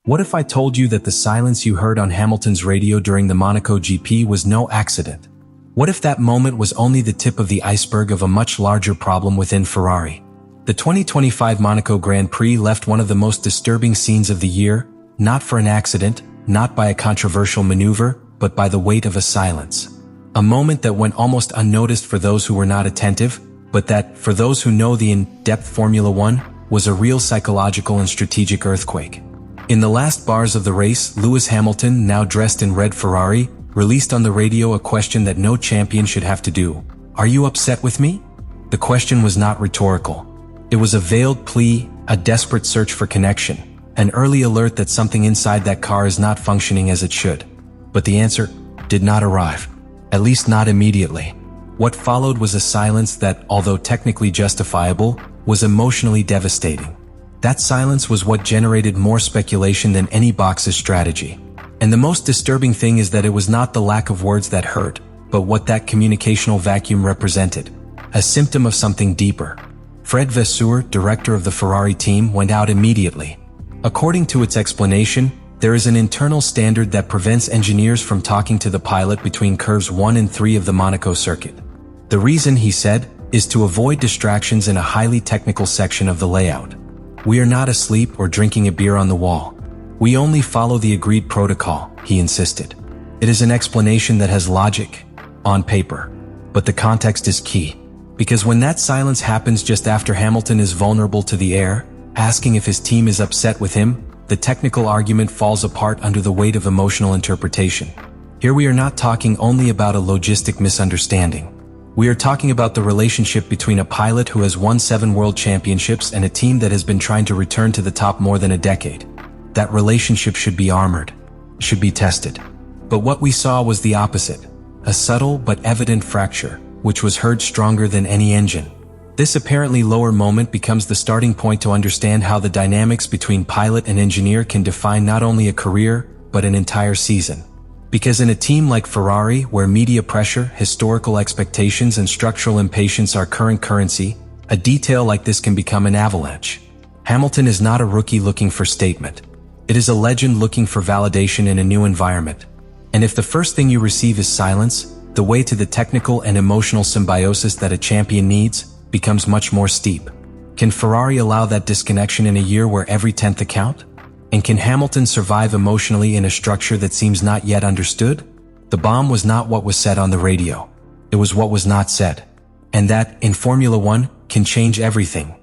What if I told you that the silence you heard on Hamilton's radio during the Monaco GP was no accident? What if that moment was only the tip of the iceberg of a much larger problem within Ferrari? The 2025 Monaco Grand Prix left one of the most disturbing scenes of the year, not for an accident, not by a controversial maneuver, but by the weight of a silence. A moment that went almost unnoticed for those who were not attentive, but that, for those who know the in-depth Formula One, was a real psychological and strategic earthquake. In the last bars of the race, Lewis Hamilton, now dressed in red Ferrari, released on the radio a question that no champion should have to do. Are you upset with me? The question was not rhetorical. It was a veiled plea, a desperate search for connection, an early alert that something inside that car is not functioning as it should. But the answer did not arrive, at least not immediately. What followed was a silence that, although technically justifiable, was emotionally devastating. That silence was what generated more speculation than any box's strategy. And the most disturbing thing is that it was not the lack of words that hurt, but what that communicational vacuum represented. A symptom of something deeper. Fred Vasseur, director of the Ferrari team, went out immediately. According to its explanation, there is an internal standard that prevents engineers from talking to the pilot between curves 1 and 3 of the Monaco circuit. The reason, he said, is to avoid distractions in a highly technical section of the layout. We are not asleep or drinking a beer on the wall. We only follow the agreed protocol, he insisted. It is an explanation that has logic, on paper. But the context is key. Because when that silence happens just after Hamilton is vulnerable to the air, asking if his team is upset with him, the technical argument falls apart under the weight of emotional interpretation. Here we are not talking only about a logistic misunderstanding. We are talking about the relationship between a pilot who has won 7 world championships and a team that has been trying to return to the top more than a decade. That relationship should be armored, should be tested. But what we saw was the opposite, a subtle but evident fracture, which was heard stronger than any engine. This apparently lower moment becomes the starting point to understand how the dynamics between pilot and engineer can define not only a career, but an entire season. Because in a team like Ferrari, where media pressure, historical expectations, and structural impatience are current currency, a detail like this can become an avalanche. Hamilton is not a rookie looking for statement. It is a legend looking for validation in a new environment. And if the first thing you receive is silence, the way to the technical and emotional symbiosis that a champion needs becomes much more steep. Can Ferrari allow that disconnection in a year where every 10th account? And can Hamilton survive emotionally in a structure that seems not yet understood? The bomb was not what was said on the radio. It was what was not said. And that, in Formula One, can change everything.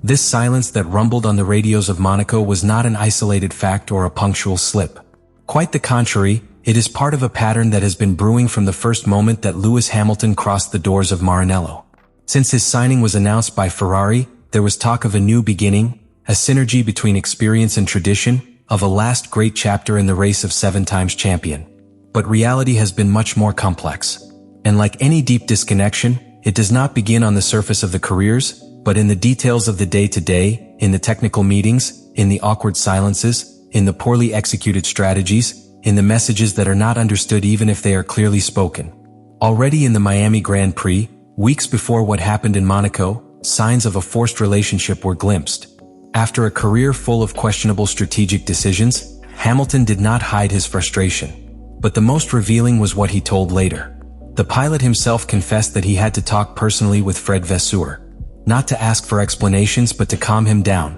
This silence that rumbled on the radios of Monaco was not an isolated fact or a punctual slip. Quite the contrary, it is part of a pattern that has been brewing from the first moment that Lewis Hamilton crossed the doors of Maranello. Since his signing was announced by Ferrari, there was talk of a new beginning, a synergy between experience and tradition, of a last great chapter in the race of 7 times champion. But reality has been much more complex. And like any deep disconnection, it does not begin on the surface of the careers, but in the details of the day-to-day, in the technical meetings, in the awkward silences, in the poorly executed strategies, in the messages that are not understood even if they are clearly spoken. Already in the Miami Grand Prix, weeks before what happened in Monaco, signs of a forced relationship were glimpsed. After a career full of questionable strategic decisions, Hamilton did not hide his frustration. But the most revealing was what he told later. The pilot himself confessed that he had to talk personally with Fred Vasseur. Not to ask for explanations, but to calm him down.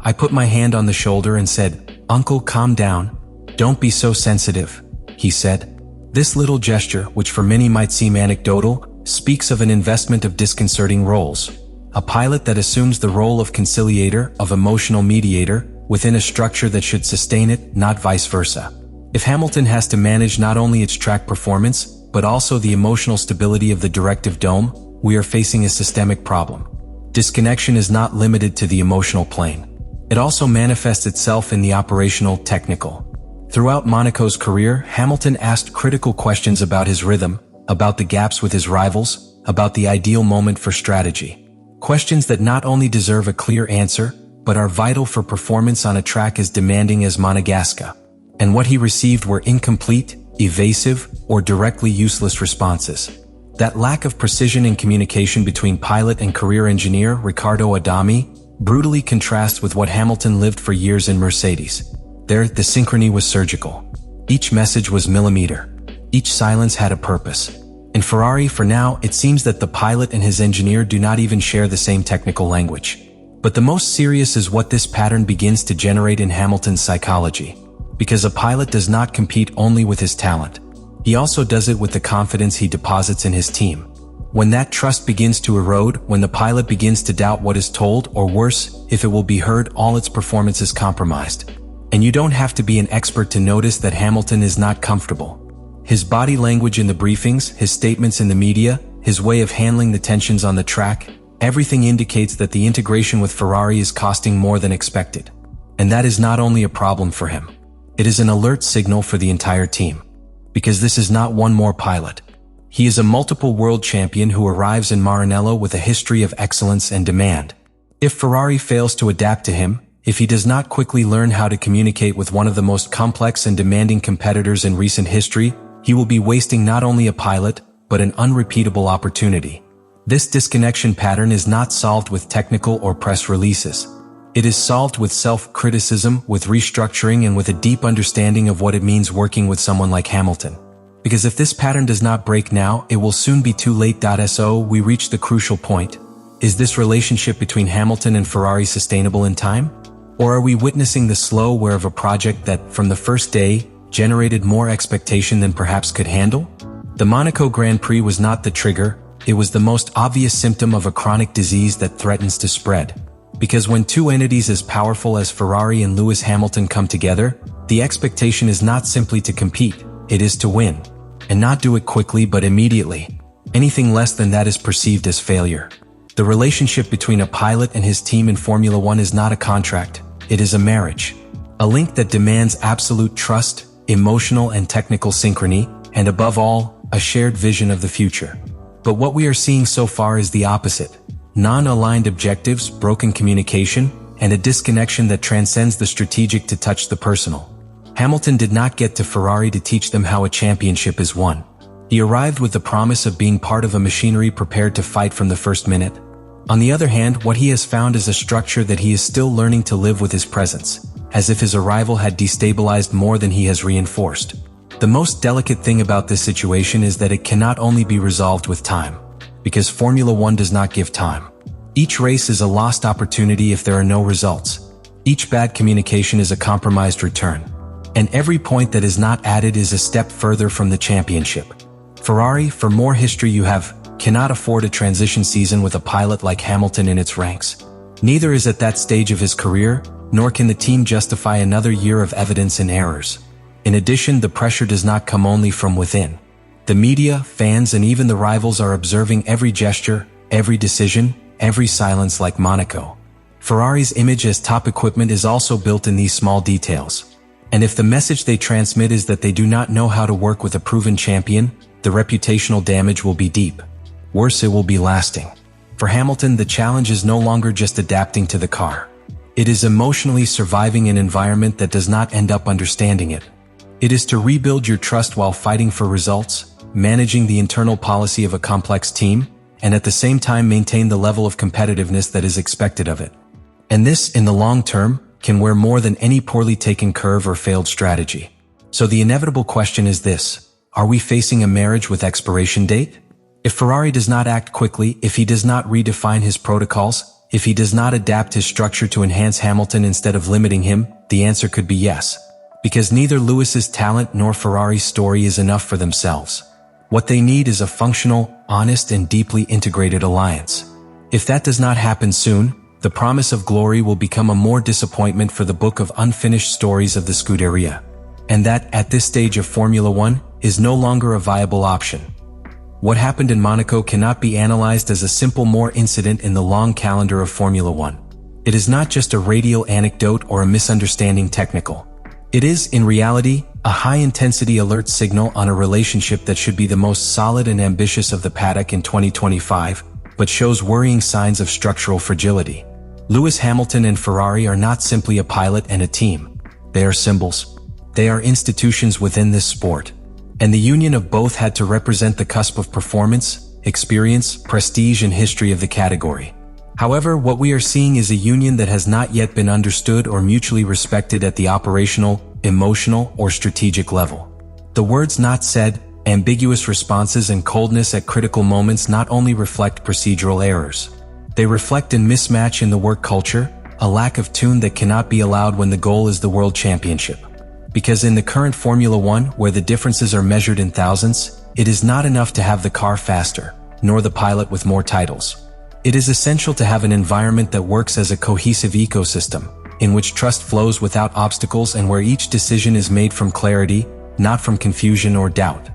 I put my hand on the shoulder and said, "Uncle, calm down. Don't be so sensitive," he said. This little gesture, which for many might seem anecdotal, speaks of an investment of disconcerting roles. A pilot that assumes the role of conciliator, of emotional mediator, within a structure that should sustain it, not vice versa. If Hamilton has to manage not only its track performance, but also the emotional stability of the directive dome, we are facing a systemic problem. Disconnection is not limited to the emotional plane. It also manifests itself in the operational, technical. Throughout Monaco's career, Hamilton asked critical questions about his rhythm, about the gaps with his rivals, about the ideal moment for strategy. Questions that not only deserve a clear answer, but are vital for performance on a track as demanding as Monegasque. And what he received were incomplete, evasive, or directly useless responses. That lack of precision in communication between pilot and career engineer Riccardo Adami brutally contrasts with what Hamilton lived for years in Mercedes. There, the synchrony was surgical. Each message was millimeter. Each silence had a purpose. In Ferrari, for now, it seems that the pilot and his engineer do not even share the same technical language. But the most serious is what this pattern begins to generate in Hamilton's psychology. Because a pilot does not compete only with his talent. He also does it with the confidence he deposits in his team. When that trust begins to erode, when the pilot begins to doubt what is told, or worse, if it will be heard, all its performance is compromised. And you don't have to be an expert to notice that Hamilton is not comfortable. His body language in the briefings, his statements in the media, his way of handling the tensions on the track, everything indicates that the integration with Ferrari is costing more than expected. And that is not only a problem for him. It is an alert signal for the entire team. Because this is not one more pilot. He is a multiple world champion who arrives in Maranello with a history of excellence and demand. If Ferrari fails to adapt to him, if he does not quickly learn how to communicate with one of the most complex and demanding competitors in recent history, he will be wasting not only a pilot, but an unrepeatable opportunity. This disconnection pattern is not solved with technical or press releases. It is solved with self-criticism, with restructuring, and with a deep understanding of what it means working with someone like Hamilton. Because if this pattern does not break now, it will soon be too late. So we reach the crucial point. Is this relationship between Hamilton and Ferrari sustainable in time? Or are we witnessing the slow wear of a project that, from the first day, generated more expectation than perhaps could handle? The Monaco Grand Prix was not the trigger, it was the most obvious symptom of a chronic disease that threatens to spread. Because when two entities as powerful as Ferrari and Lewis Hamilton come together, the expectation is not simply to compete, it is to win. And not do it quickly but immediately. Anything less than that is perceived as failure. The relationship between a pilot and his team in Formula One is not a contract, it is a marriage. A link that demands absolute trust, emotional and technical synchrony, and above all, a shared vision of the future. But what we are seeing so far is the opposite. Non-aligned objectives, broken communication, and a disconnection that transcends the strategic to touch the personal. Hamilton did not get to Ferrari to teach them how a championship is won. He arrived with the promise of being part of a machinery prepared to fight from the first minute. On the other hand, what he has found is a structure that he is still learning to live with his presence, as if his arrival had destabilized more than he has reinforced. The most delicate thing about this situation is that it cannot only be resolved with time, because Formula One does not give time. Each race is a lost opportunity if there are no results. Each bad communication is a compromised return. And every point that is not added is a step further from the championship. Ferrari, for more history you have, cannot afford a transition season with a pilot like Hamilton in its ranks. Neither is at that stage of his career, nor can the team justify another year of evidence and errors. In addition, the pressure does not come only from within. The media, fans, and even the rivals are observing every gesture, every decision, every silence like Monaco. Ferrari's image as top equipment is also built in these small details. And if the message they transmit is that they do not know how to work with a proven champion, the reputational damage will be deep. Worse, it will be lasting. For Hamilton, the challenge is no longer just adapting to the car. It is emotionally surviving an environment that does not end up understanding it. It is to rebuild your trust while fighting for results, managing the internal policy of a complex team, and at the same time maintain the level of competitiveness that is expected of it. And this, in the long term, can wear more than any poorly taken curve or failed strategy. So the inevitable question is this: are we facing a marriage with expiration date? If Ferrari does not act quickly, if he does not redefine his protocols, if he does not adapt his structure to enhance Hamilton instead of limiting him, the answer could be yes. Because neither Lewis's talent nor Ferrari's story is enough for themselves. What they need is a functional, honest, and deeply integrated alliance. If that does not happen soon, the promise of glory will become a more disappointment for the book of unfinished stories of the Scuderia. And that, at this stage of Formula One, is no longer a viable option. What happened in Monaco cannot be analyzed as a simple more incident in the long calendar of Formula One. It is not just a radial anecdote or a misunderstanding technical. It is, in reality, a high-intensity alert signal on a relationship that should be the most solid and ambitious of the paddock in 2025, but shows worrying signs of structural fragility. Lewis Hamilton and Ferrari are not simply a pilot and a team. They are symbols. They are institutions within this sport. And the union of both had to represent the cusp of performance, experience, prestige, and history of the category. However, what we are seeing is a union that has not yet been understood or mutually respected at the operational, emotional, or strategic level. The words not said, ambiguous responses, and coldness at critical moments not only reflect procedural errors. They reflect a mismatch in the work culture, a lack of tune that cannot be allowed when the goal is the world championship. Because in the current Formula One, where the differences are measured in thousands, it is not enough to have the car faster, nor the pilot with more titles. It is essential to have an environment that works as a cohesive ecosystem, in which trust flows without obstacles and where each decision is made from clarity, not from confusion or doubt.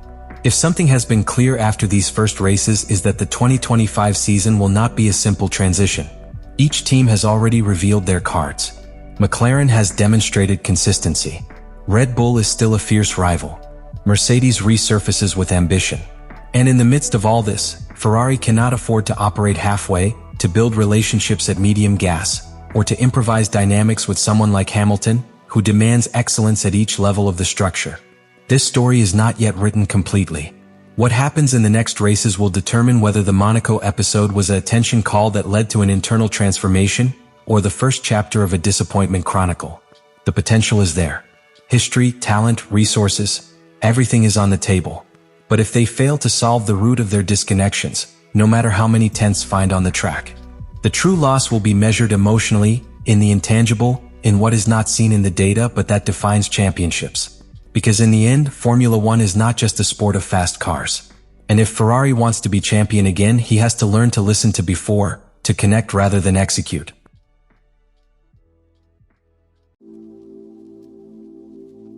If something has been clear after these first races is that the 2025 season will not be a simple transition. Each team has already revealed their cards. McLaren has demonstrated consistency. Red Bull is still a fierce rival. Mercedes resurfaces with ambition. And in the midst of all this, Ferrari cannot afford to operate halfway, to build relationships at medium gas, or to improvise dynamics with someone like Hamilton, who demands excellence at each level of the structure. This story is not yet written completely. What happens in the next races will determine whether the Monaco episode was a attention call that led to an internal transformation, or the first chapter of a disappointment chronicle. The potential is there. History, talent, resources, everything is on the table. But if they fail to solve the root of their disconnections, no matter how many tenths find on the track, the true loss will be measured emotionally, in the intangible, in what is not seen in the data but that defines championships. Because in the end, Formula One is not just a sport of fast cars. And if Ferrari wants to be champion again, he has to learn to listen to before, to connect rather than execute.